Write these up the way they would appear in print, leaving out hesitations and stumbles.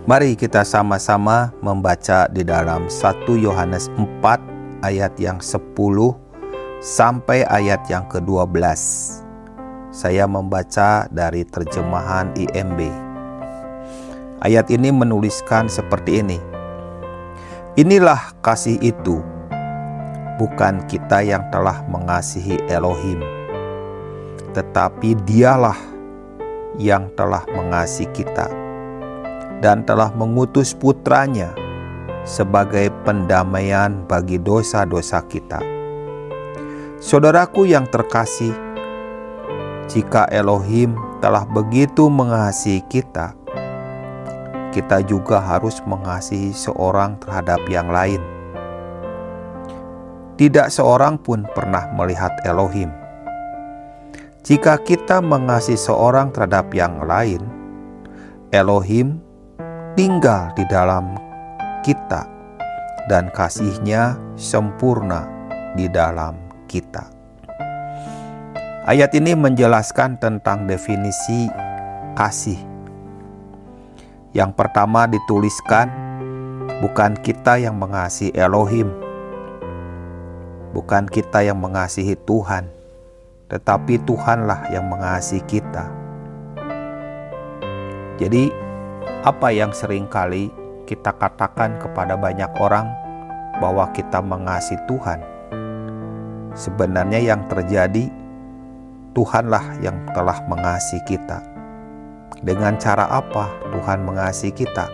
Mari kita sama-sama membaca di dalam 1 Yohanes 4 ayat yang 10 sampai ayat yang ke-12. Saya membaca dari terjemahan IMB. Ayat ini menuliskan seperti ini. Inilah kasih itu, bukan kita yang telah mengasihi Elohim, tetapi Dialah yang telah mengasihi kita dan telah mengutus putranya sebagai pendamaian bagi dosa-dosa kita. Saudaraku yang terkasih, jika Elohim telah begitu mengasihi kita, kita juga harus mengasihi seorang terhadap yang lain. Tidak seorang pun pernah melihat Elohim. Jika kita mengasihi seorang terhadap yang lain, Elohim tinggal di dalam kita dan kasih-Nya sempurna di dalam kita. Ayat ini menjelaskan tentang definisi kasih. Yang pertama dituliskan, bukan kita yang mengasihi Elohim, bukan kita yang mengasihi Tuhan, tetapi Tuhanlah yang mengasihi kita. Jadi apa yang seringkali kita katakan kepada banyak orang bahwa kita mengasihi Tuhan, sebenarnya yang terjadi Tuhanlah yang telah mengasihi kita. Dengan cara apa Tuhan mengasihi kita?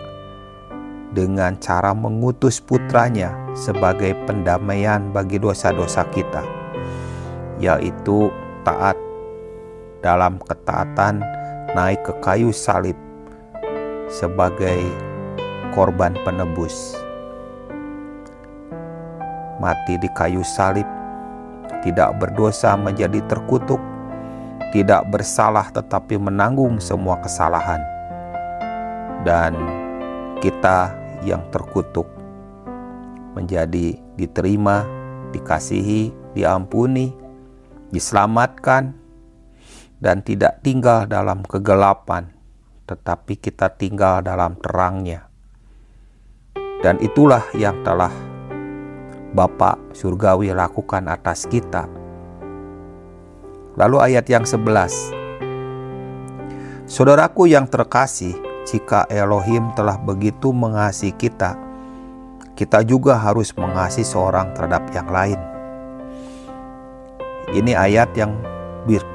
Dengan cara mengutus putranya sebagai pendamaian bagi dosa-dosa kita, yaitu taat dalam ketaatan naik ke kayu salib sebagai korban penebus. Mati di kayu salib, tidak berdosa menjadi terkutuk, tidak bersalah tetapi menanggung semua kesalahan. Dan kita yang terkutuk menjadi diterima, dikasihi, diampuni, diselamatkan, dan tidak tinggal dalam kegelapan, tetapi kita tinggal dalam terang-Nya. Dan itulah yang telah Bapa Surgawi lakukan atas kita. Lalu ayat yang 11. Saudaraku yang terkasih, jika Elohim telah begitu mengasihi kita, kita juga harus mengasihi seorang terhadap yang lain. Ini ayat yang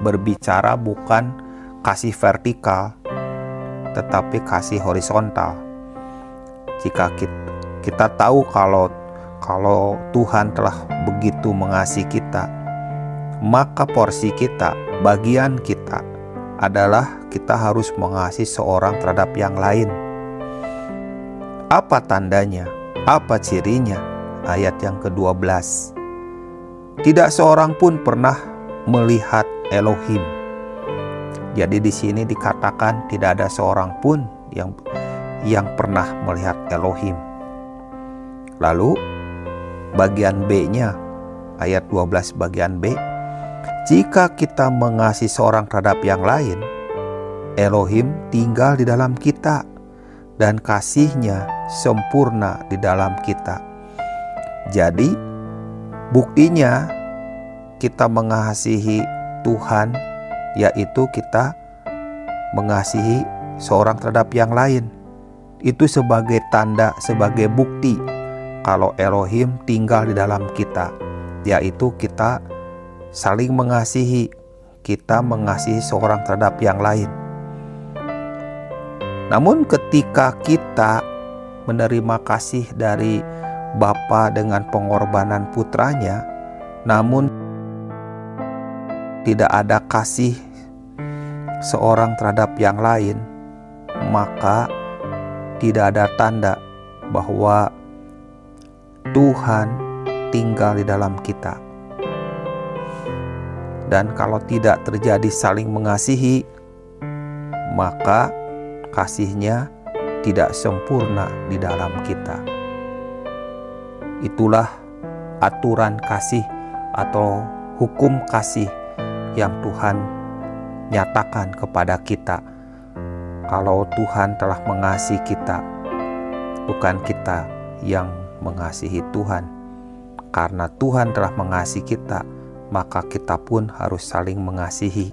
berbicara bukan kasih vertikal, tetapi kasih horizontal. Jika kita tahu kalau Tuhan telah begitu mengasihi kita, maka porsi kita, bagian kita adalah kita harus mengasihi seorang terhadap yang lain. Apa tandanya? Apa cirinya? Ayat yang ke-12. Tidak seorang pun pernah melihat Elohim. Jadi di sini dikatakan tidak ada seorang pun yang pernah melihat Elohim. Lalu bagian B-nya, ayat 12 bagian B. Jika kita mengasihi seorang terhadap yang lain, Elohim tinggal di dalam kita dan kasih-Nya sempurna di dalam kita. Jadi buktinya kita mengasihi Tuhan, yaitu kita mengasihi seorang terhadap yang lain. Itu sebagai tanda, sebagai bukti kalau Elohim tinggal di dalam kita, yaitu kita saling mengasihi, kita mengasihi seorang terhadap yang lain. Namun ketika kita menerima kasih dari Bapa dengan pengorbanan putranya, namun tidak ada kasih seorang terhadap yang lain, maka tidak ada tanda bahwa Tuhan tinggal di dalam kita. Dan kalau tidak terjadi saling mengasihi, maka kasih-Nya tidak sempurna di dalam kita. Itulah aturan kasih atau hukum kasih yang Tuhan nyatakan kepada kita. Kalau Tuhan telah mengasihi kita, bukan kita yang mengasihi Tuhan. Karena Tuhan telah mengasihi kita, maka kita pun harus saling mengasihi.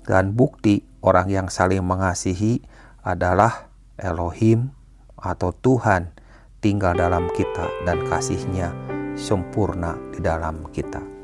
Dan bukti orang yang saling mengasihi adalah Elohim atau Tuhan tinggal dalam kita dan kasih-Nya sempurna di dalam kita.